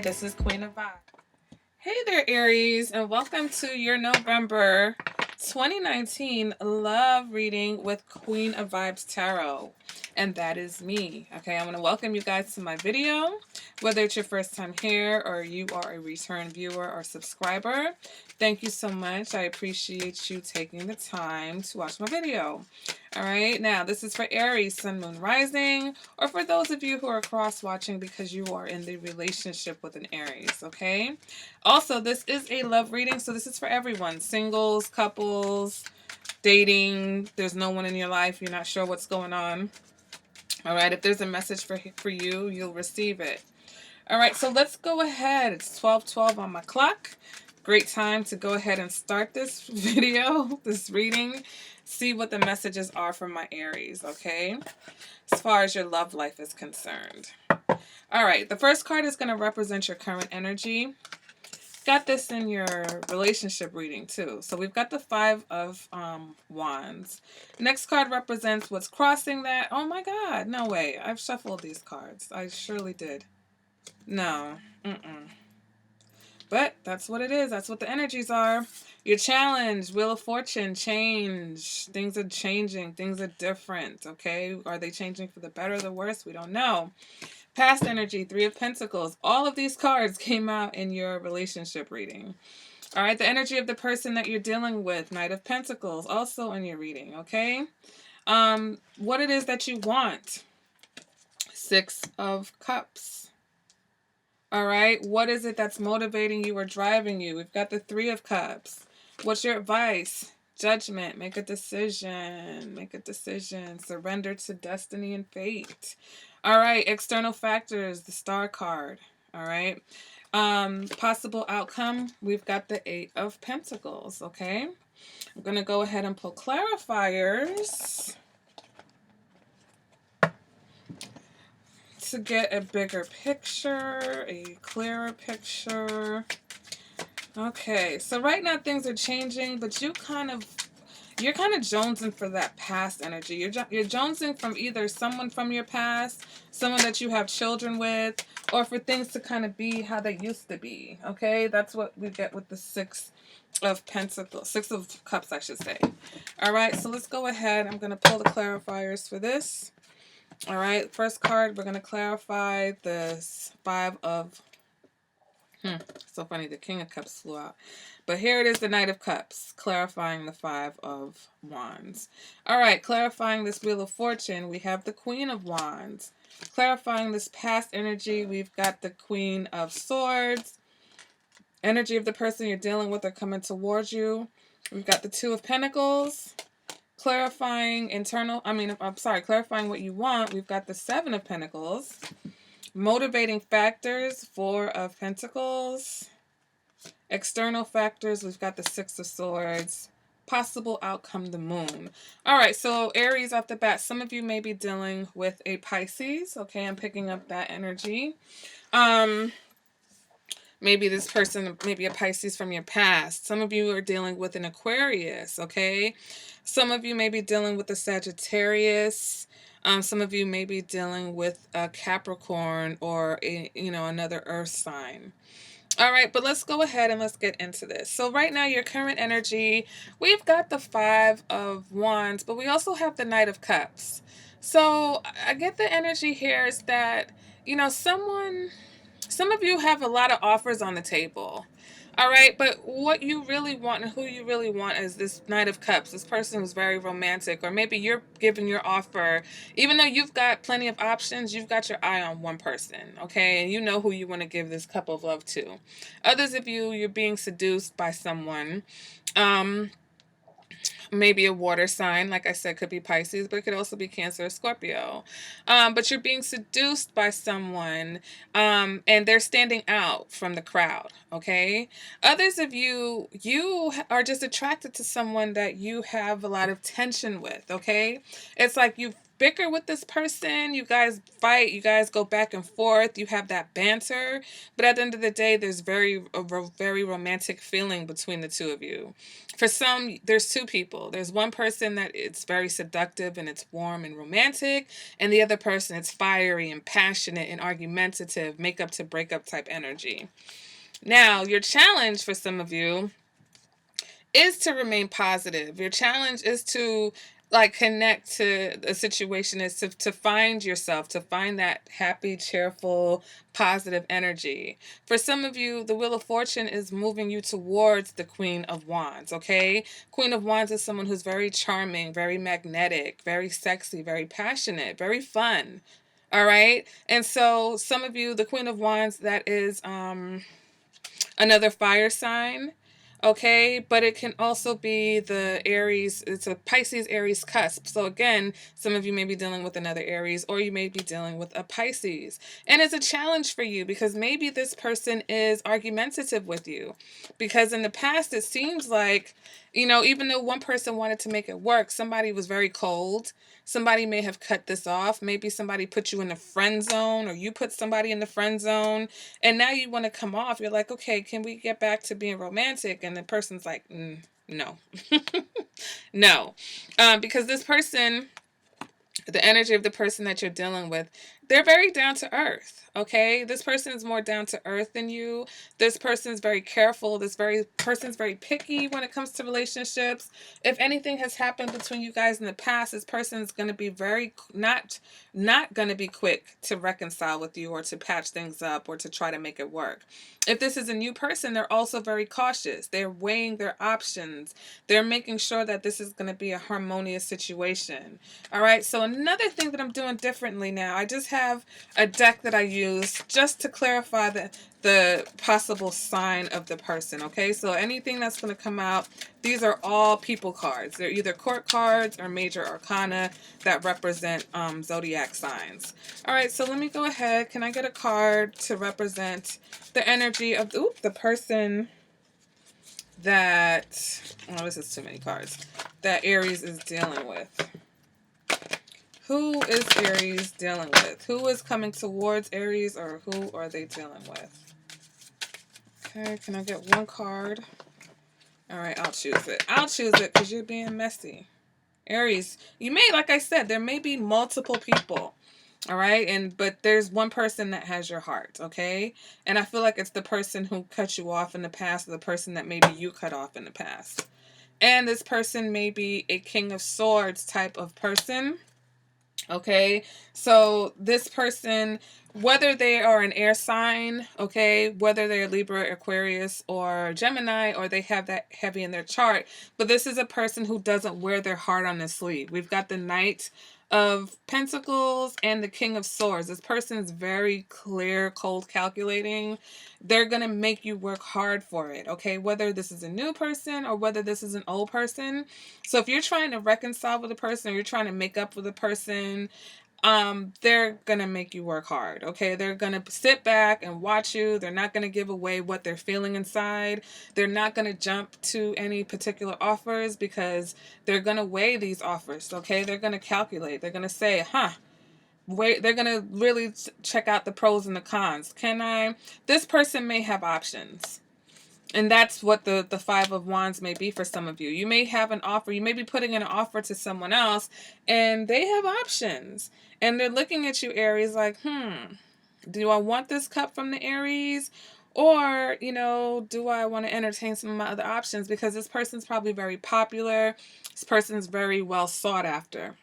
this is Queen of Vibe. Hey there, Aries, and welcome to your November 2019 love reading with Queen of Vibes Tarot. And that is me. Okay, I want to welcome you guys to my video. Whether it's your first time here or you are a return viewer or subscriber, thank you so much. I appreciate you taking the time to watch my video. All right, now this is for Aries, Sun, Moon, Rising, or for those of you who are cross-watching because you are in the relationship with an Aries, okay? Also, this is a love reading, so this is for everyone. Singles, couples, dating, there's no one in your life, you're not sure what's going on. All right, if there's a message for you, you'll receive it. All right, so let's go ahead. It's 12:12 on my clock. Great time to go ahead and start this video, this reading. See what the messages are from my Aries, okay? As far as your love life is concerned. All right, the first card is going to represent your current energy. Got this in your relationship reading too. So we've got the Five of Wands. Next card represents what's crossing that. Oh my God, no way. I've shuffled these cards. I surely did. No. But that's what it is. That's what the energies are. Your challenge, Wheel of Fortune, change. Things are changing. Things are different, okay? Are they changing for the better or the worse? We don't know. Past energy, Three of Pentacles. All of these cards came out in your relationship reading. All right, the energy of the person that you're dealing with, Knight of Pentacles, also in your reading, okay? What it is that you want. Six of Cups. All right, what is it that's motivating you or driving you? We've got the Three of Cups. What's your advice? Judgment. Make a decision. Make a decision. Surrender to destiny and fate. All right, external factors, the Star card. All right. Possible outcome, we've got the Eight of Pentacles, okay? I'm going to go ahead and pull clarifiers to get a bigger picture, a clearer picture. Okay, so right now things are changing, but you're kind of jonesing for that past energy. You're jonesing from either someone from your past, someone that you have children with, or for things to kind of be how they used to be. Okay, that's what we get with the Six of Pentacles, Six of Cups, I should say. All right, so let's go ahead. I'm going to pull the clarifiers for this. All right, first card, we're going to clarify this Five of so funny, the King of Cups flew out. But here it is, the Knight of Cups, clarifying the Five of Wands. All right, clarifying this Wheel of Fortune, we have the Queen of Wands. Clarifying this past energy, we've got the Queen of Swords. Energy of the person you're dealing with or coming towards you. We've got the Two of Pentacles. Clarifying clarifying what you want, we've got the Seven of Pentacles. Motivating factors, Four of Pentacles. External factors, we've got the Six of Swords. Possible outcome, the Moon. All right, so Aries off the bat, some of you may be dealing with a Pisces. Okay, I'm picking up that energy. Maybe this person, maybe a Pisces from your past. Some of you are dealing with an Aquarius, okay? Some of you may be dealing with a Sagittarius. Some of you may be dealing with a Capricorn or another earth sign. All right, but let's go ahead and let's get into this. So right now, your current energy, we've got the Five of Wands, but we also have the Knight of Cups. So I get the energy here is that, some of you have a lot of offers on the table. All right, but what you really want and who you really want is this Knight of Cups, this person who's very romantic, or maybe you're giving your offer, even though you've got plenty of options, you've got your eye on one person, okay? And you know who you want to give this cup of love to. Others of you, you're being seduced by someone. Maybe a water sign, like I said, could be Pisces, but it could also be Cancer or Scorpio. But you're being seduced by someone, and they're standing out from the crowd, okay? Others of you, you are just attracted to someone that you have a lot of tension with, okay? It's like bicker with this person, you guys fight, you guys go back and forth, you have that banter, but at the end of the day, there's very romantic feeling between the two of you. For some, there's two people. There's one person that it's very seductive and it's warm and romantic, and the other person it's fiery and passionate and argumentative, make up to break up type energy. Now, your challenge for some of you is to remain positive. Your challenge is to like connect to a situation, is to find yourself, to find that happy, cheerful, positive energy. For some of you, the Wheel of Fortune is moving you towards the Queen of Wands, okay? Queen of Wands is someone who's very charming, very magnetic, very sexy, very passionate, very fun. All right? And so some of you, the Queen of Wands, that is another fire sign. Okay, but it can also be the Aries, it's a Pisces Aries cusp. So again, some of you may be dealing with another Aries, or you may be dealing with a Pisces. And it's a challenge for you because maybe this person is argumentative with you. Because in the past, it seems like, you know, even though one person wanted to make it work, somebody was very cold. Somebody may have cut this off. Maybe somebody put you in the friend zone, or you put somebody in the friend zone. And now you want to come off. You're like, okay, can we get back to being romantic? And the person's like, no. No. Because this person, the energy of the person that you're dealing with, they're very down to earth. Okay, this person is more down to earth than you. This person is very careful. This person's very picky when it comes to relationships. If anything has happened between you guys in the past, this person is going to be very not going to be quick to reconcile with you or to patch things up or to try to make it work. If this is a new person, they're also very cautious. They're weighing their options. They're making sure that this is going to be a harmonious situation. All right, so another thing that I'm doing differently now, I just have a deck that I use just to clarify the possible sign of the person, okay? So anything that's going to come out, these are all people cards. They're either court cards or major arcana that represent zodiac signs. All right, so let me go ahead. Can I get a card to represent the energy of the person that, oh, this is too many cards, that Aries is dealing with? Who is Aries dealing with? Who is coming towards Aries, or who are they dealing with? Okay, can I get one card? All right, I'll choose it. I'll choose it because you're being messy. Aries, you may, like I said, there may be multiple people. All right, but there's one person that has your heart, okay? And I feel like it's the person who cut you off in the past, or the person that maybe you cut off in the past. And this person may be a King of Swords type of person. Okay, so this person, whether they are an air sign, okay, whether they're Libra, Aquarius, or Gemini, or they have that heavy in their chart, but this is a person who doesn't wear their heart on their sleeve. We've got the Knight of Pentacles and the King of Swords. This person is very clear, cold, calculating. They're going to make you work hard for it, okay? Whether this is a new person or whether this is an old person. So if you're trying to reconcile with a person, or you're trying to make up with a person, they're going to make you work hard, okay? They're going to sit back and watch you. They're not going to give away what they're feeling inside. They're not going to jump to any particular offers because they're going to weigh these offers, okay? They're going to calculate. They're going to say, wait, they're going to really check out the pros and the cons. This person may have options. And that's what the Five of Wands may be for some of you. You may have an offer. You may be putting in an offer to someone else, and they have options. And they're looking at you, Aries, like, do I want this cup from the Aries? Or, do I want to entertain some of my other options? Because this person's probably very popular. This person's very well sought after.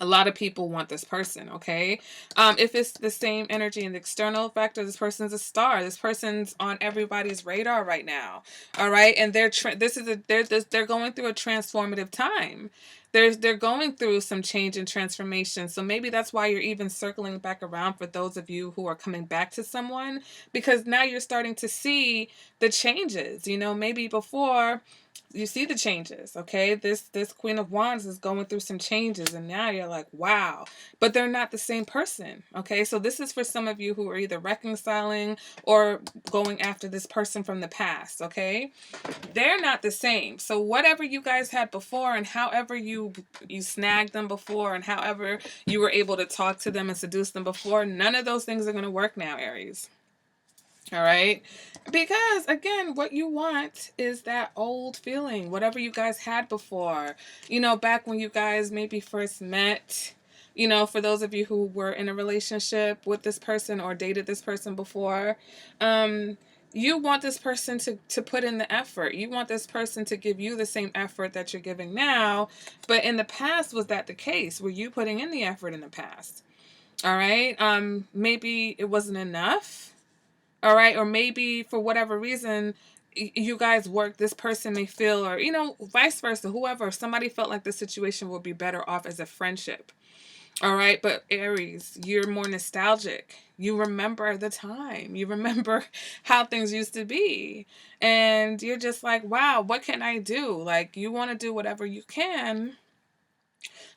A lot of people want this person, okay? If it's the same energy in the external factor, this person's a star. This person's on everybody's radar right now, all right? And they're going through a transformative time. They're going through some change and transformation. So maybe that's why you're even circling back around for those of you who are coming back to someone, because now you're starting to see the changes. Maybe before you see the changes, okay? This Queen of Wands is going through some changes, and now you're like, wow. But they're not the same person, okay? So this is for some of you who are either reconciling or going after this person from the past, okay? They're not the same. So whatever you guys had before, and however you snagged them before, and however you were able to talk to them and seduce them before, none of those things are going to work now, Aries. All right. Because again, what you want is that old feeling, whatever you guys had before, back when you guys maybe first met, for those of you who were in a relationship with this person or dated this person before, you want this person to put in the effort. You want this person to give you the same effort that you're giving now. But in the past, was that the case? Were you putting in the effort in the past? All right. Maybe it wasn't enough. All right. Or maybe for whatever reason, you guys work, this person may feel, or, vice versa, whoever, somebody felt like the situation would be better off as a friendship. All right. But Aries, you're more nostalgic. You remember the time. You remember how things used to be. And you're just like, wow, what can I do? Like, you want to do whatever you can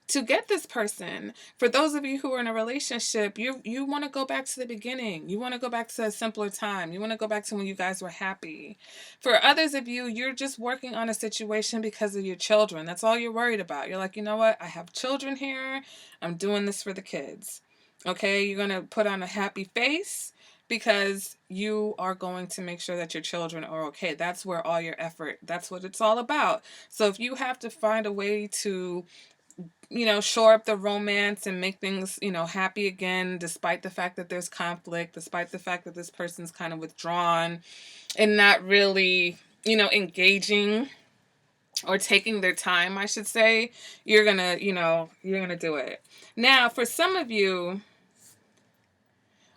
to get this person. For those of you who are in a relationship, you want to go back to the beginning. You want to go back to a simpler time. You want to go back to when you guys were happy. For others of you, you're just working on a situation because of your children. That's all you're worried about. You're like, you know what? I have children here. I'm doing this for the kids. Okay? You're going to put on a happy face because you are going to make sure that your children are okay. That's where all your effort, that's what it's all about. So if you have to find a way to shore up the romance and make things, happy again, despite the fact that there's conflict, despite the fact that this person's kind of withdrawn and not really, engaging or taking their time, I should say, you're gonna do it. Now, for some of you,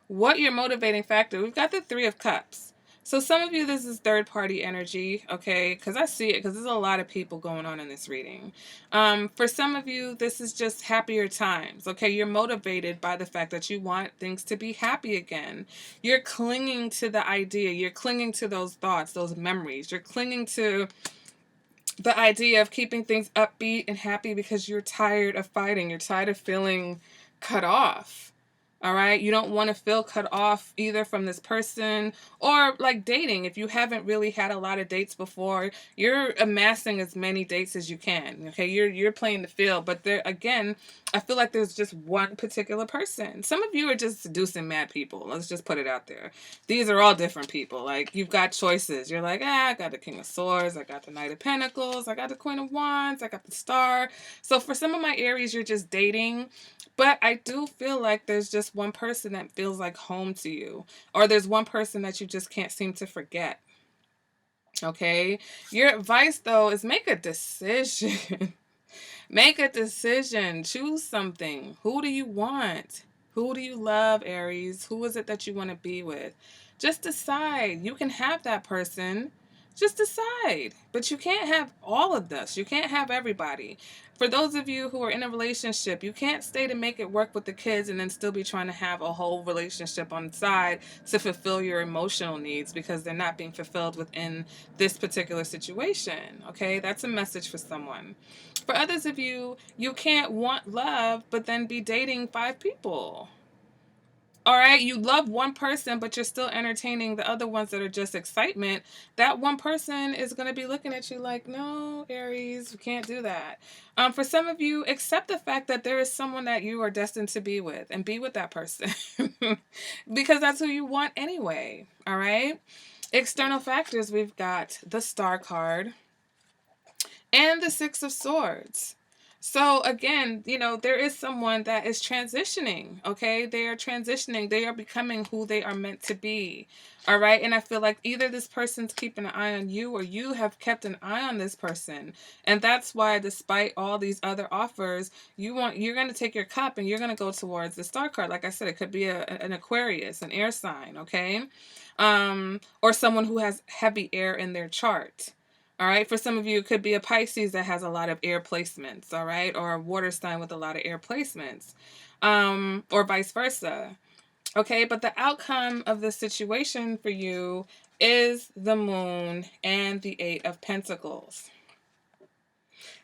what your motivating factor, we've got the 3 of Cups. So some of you, this is third party energy, okay? Because I see it, because there's a lot of people going on in this reading. For some of you, this is just happier times, okay? You're motivated by the fact that you want things to be happy again. You're clinging to the idea. You're clinging to those thoughts, those memories. You're clinging to the idea of keeping things upbeat and happy because you're tired of fighting. You're tired of feeling cut off. All right. You don't want to feel cut off either from this person or like dating. If you haven't really had a lot of dates before, you're amassing as many dates as you can. Okay. You're playing the field. But there again, I feel like there's just one particular person. Some of you are just seducing mad people. Let's just put it out there. These are all different people. Like, you've got choices. You're like, I got the King of Swords. I got the Knight of Pentacles. I got the Queen of Wands. I got the Star. So for some of my Aries, you're just dating. But I do feel like there's just one person that feels like home to you. Or there's one person that you just can't seem to forget. Okay? Your advice, though, is make a decision. Make a decision. Choose something. Who do you want? Who do you love, Aries? Who is it that you want to be with? Just decide. You can have that person. Just decide. But you can't have all of this. You can't have everybody. For those of you who are in a relationship, you can't stay to make it work with the kids and then still be trying to have a whole relationship on the side to fulfill your emotional needs because they're not being fulfilled within this particular situation. Okay? That's a message for someone. For others of you, you can't want love but then be dating 5 people. All right, you love one person, but you're still entertaining the other ones that are just excitement. That one person is going to be looking at you like, no, Aries, we can't do that. For some of you, accept the fact that there is someone that you are destined to be with and be with that person because that's who you want anyway. All right. External factors, we've got the Star card and the 6 of Swords. So again, there is someone that is transitioning, okay? They are transitioning. They are becoming who they are meant to be, all right? And I feel like either this person's keeping an eye on you or you have kept an eye on this person. And that's why despite all these other offers, you're going to take your cup and you're going to go towards the Star card. Like I said, it could be an Aquarius, an air sign, okay? Or someone who has heavy air in their chart. All right. For some of you, it could be a Pisces that has a lot of air placements. All right. Or a water sign with a lot of air placements. Or vice versa. Okay. But the outcome of the situation for you is the Moon and the 8 of Pentacles.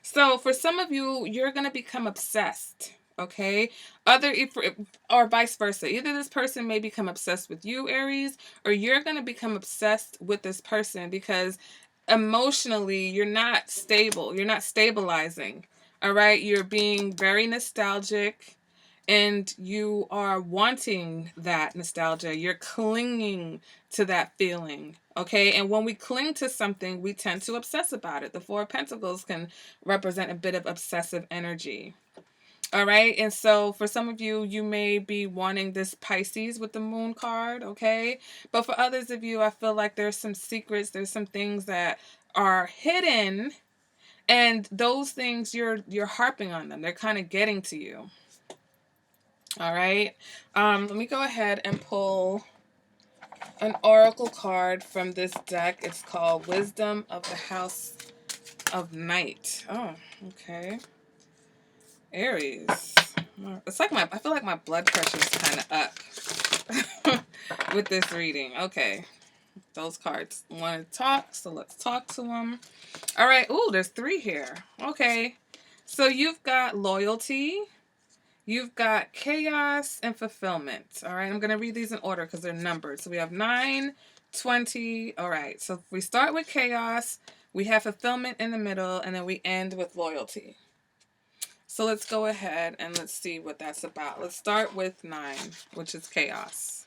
So for some of you, you're going to become obsessed. Okay. Or vice versa. Either this person may become obsessed with you, Aries, or you're going to become obsessed with this person because emotionally you're not stable. You're not stabilizing. All right. You're being very nostalgic and you are wanting that nostalgia. You're clinging to that feeling. Okay. And when we cling to something, we tend to obsess about it. The Four of Pentacles can represent a bit of obsessive energy. All right. And so for some of you, you may be wanting this Pisces with the moon card. Okay. But for others of you, I feel like there's some secrets, there's some things that are hidden. And those things you're harping on them. They're kind of getting to you. All right. Let me go ahead and pull an oracle card from this deck. It's called Wisdom of the House of Night. Oh, okay. Aries. It's like I feel like my blood pressure is kind of up with this reading. Okay. Those cards want to talk, so let's talk to them. All right. Ooh, there's 3 here. Okay. So you've got loyalty. You've got chaos and fulfillment. All right, I'm going to read these in order because they're numbered. So we have 9, 20. All right, so if we start with chaos, we have fulfillment in the middle, and then we end with loyalty. So let's go ahead and let's see what that's about. Let's start with 9, which is chaos.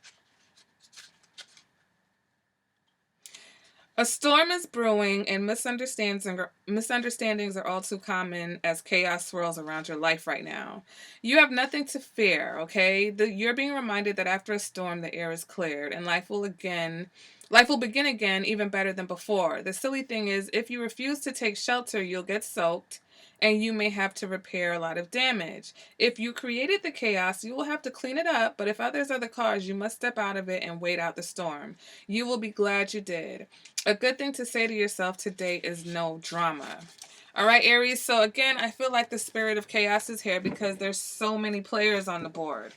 A storm is brewing, and misunderstandings are all too common as chaos swirls around your life right now. You have nothing to fear, okay? You're being reminded that after a storm, the air is cleared, and life will begin again, even better than before. The silly thing is, if you refuse to take shelter, you'll get soaked, and you may have to repair a lot of damage. If you created the chaos, you will have to clean it up, but if others are the cause, you must step out of it and wait out the storm. You will be glad you did. A good thing to say to yourself today is no drama. All right, Aries. So again, I feel like the spirit of chaos is here because there's so many players on the board.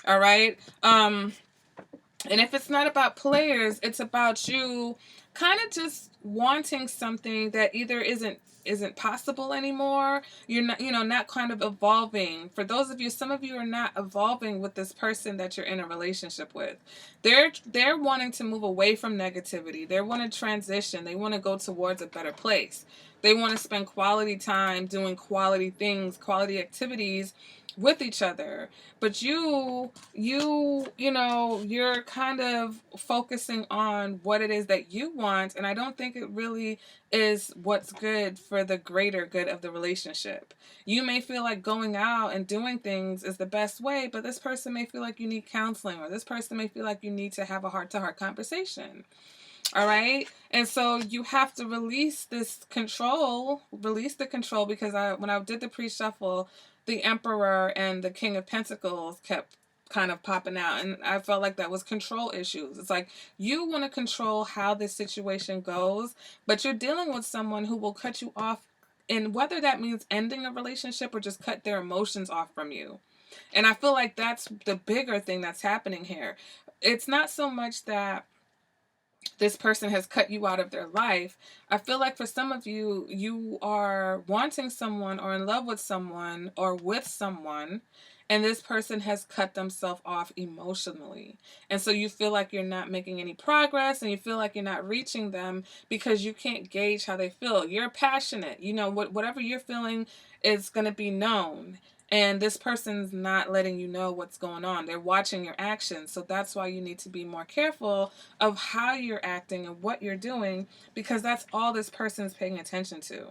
All right. And if it's not about players, it's about you kind of just wanting something that either isn't possible anymore. You're not, not kind of evolving. For those of you, some of you are not evolving with this person that you're in a relationship with. They're wanting to move away from negativity. They want to transition. They want to go towards a better place. They want to spend quality time doing quality things, quality activities with each other. But you're kind of focusing on what it is that you want, and I don't think it really is what's good for the greater good of the relationship. You may feel like going out and doing things is the best way, but this person may feel like you need counseling, or this person may feel like you need to have a heart-to-heart conversation. All right. And so you have to release the control, because when I did the pre-shuffle, the Emperor and the King of Pentacles kept kind of popping out. And I felt like that was control issues. It's like you want to control how this situation goes, but you're dealing with someone who will cut you off. And whether that means ending a relationship or just cut their emotions off from you. And I feel like that's the bigger thing that's happening here. It's not so much that this person has cut you out of their life. I feel like for some of you, you are wanting someone or in love with someone or with someone, and this person has cut themselves off emotionally. And so you feel like you're not making any progress and you feel like you're not reaching them because you can't gauge how they feel. You're passionate. Whatever you're feeling is going to be known. And this person's not letting you know what's going on. They're watching your actions. So that's why you need to be more careful of how you're acting and what you're doing, because that's all this person's paying attention to.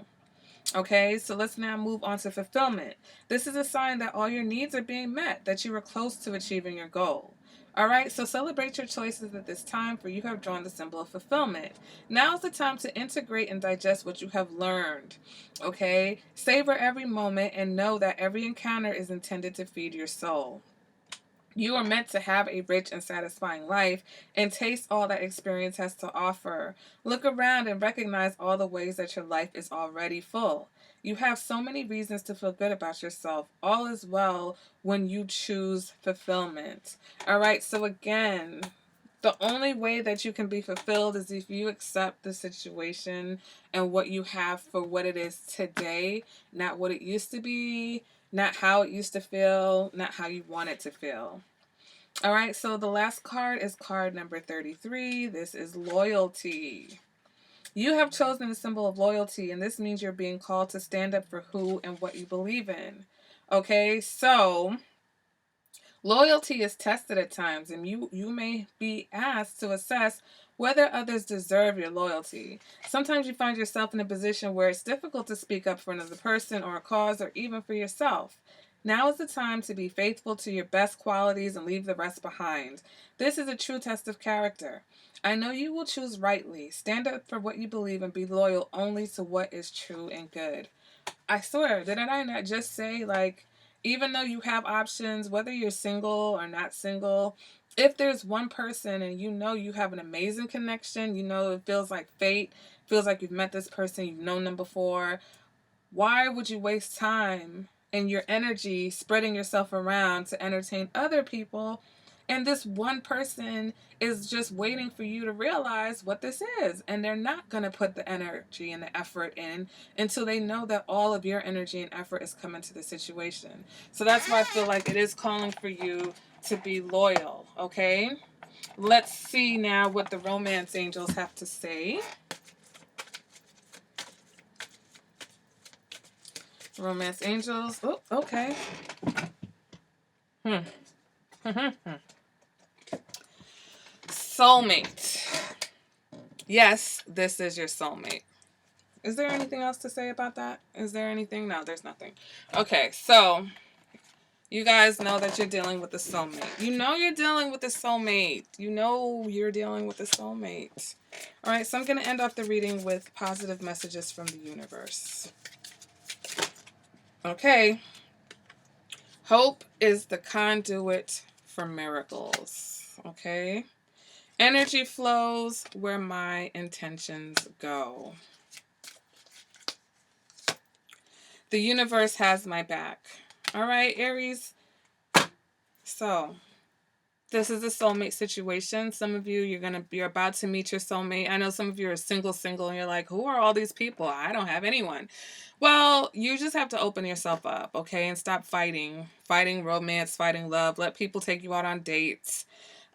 Okay, so let's now move on to fulfillment. This is a sign that all your needs are being met, that you are close to achieving your goal. All right, so celebrate your choices at this time, for you have drawn the symbol of fulfillment. Now is the time to integrate and digest what you have learned. Okay, savor every moment and know that every encounter is intended to feed your soul. You are meant to have a rich and satisfying life and taste all that experience has to offer. Look around and recognize all the ways that your life is already full. You have so many reasons to feel good about yourself. All is well when you choose fulfillment. All right, so again, The only way that you can be fulfilled is if you accept the situation and what you have for what it is today, not what it used to be, not how it used to feel, not how you want it to feel. All right, so the last card is card number 33. This is loyalty. You have chosen the symbol of loyalty, and this means you're being called to stand up for who and what you believe in. Okay, so loyalty is tested at times, and you may be asked to assess whether others deserve your loyalty. Sometimes you find yourself in a position where it's difficult to speak up for another person or a cause or even for yourself. Now is the time to be faithful to your best qualities and leave the rest behind. This is a true test of character. I know you will choose rightly. Stand up for what you believe and be loyal only to what is true and good. I swear, did I not just say, like, even though you have options, whether you're single or not single, if there's one person and you know you have an amazing connection, you know it feels like fate, feels like you've met this person, you've known them before, why would you waste time and your energy spreading yourself around to entertain other people? And this one person is just waiting for you to realize what this is. And they're not going to put the energy and the effort in until they know that all of your energy and effort is coming to the situation. So that's why I feel like it is calling for you to be loyal, okay? Let's see now what the romance angels have to say. Romance angels. Oh, okay. Soulmate. Yes, this is your soulmate. Is there anything else to say about that? Is there anything? No, there's nothing. Okay, so you guys know that you're dealing with a soulmate. You know you're dealing with a soulmate. You know you're dealing with a soulmate. All right, so I'm going to end off the reading with positive messages from the universe. Okay. Hope is the conduit for miracles. Okay. Energy flows where my intentions go. The universe has my back. All right, Aries. So, this is a soulmate situation. Some of you, you're about to meet your soulmate. I know some of you are single, and you're like, who are all these people? I don't have anyone. Well, you just have to open yourself up, okay, and stop fighting romance, fighting love. Let people take you out on dates.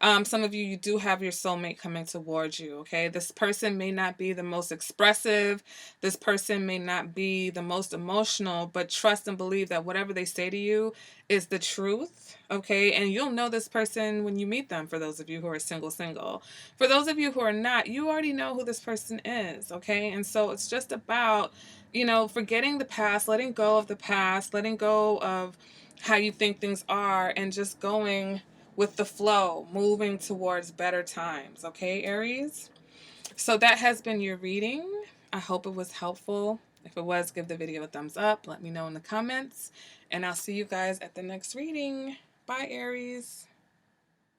Some of you, you do have your soulmate coming towards you, okay? This person may not be the most expressive. This person may not be the most emotional, but trust and believe that whatever they say to you is the truth, okay? And you'll know this person when you meet them, for those of you who are single. For those of you who are not, you already know who this person is, okay? And so it's just about, forgetting the past, letting go of the past, letting go of how you think things are, and just going with the flow, moving towards better times. Okay, Aries? So that has been your reading. I hope it was helpful. If it was, give the video a thumbs up. Let me know in the comments. And I'll see you guys at the next reading. Bye, Aries.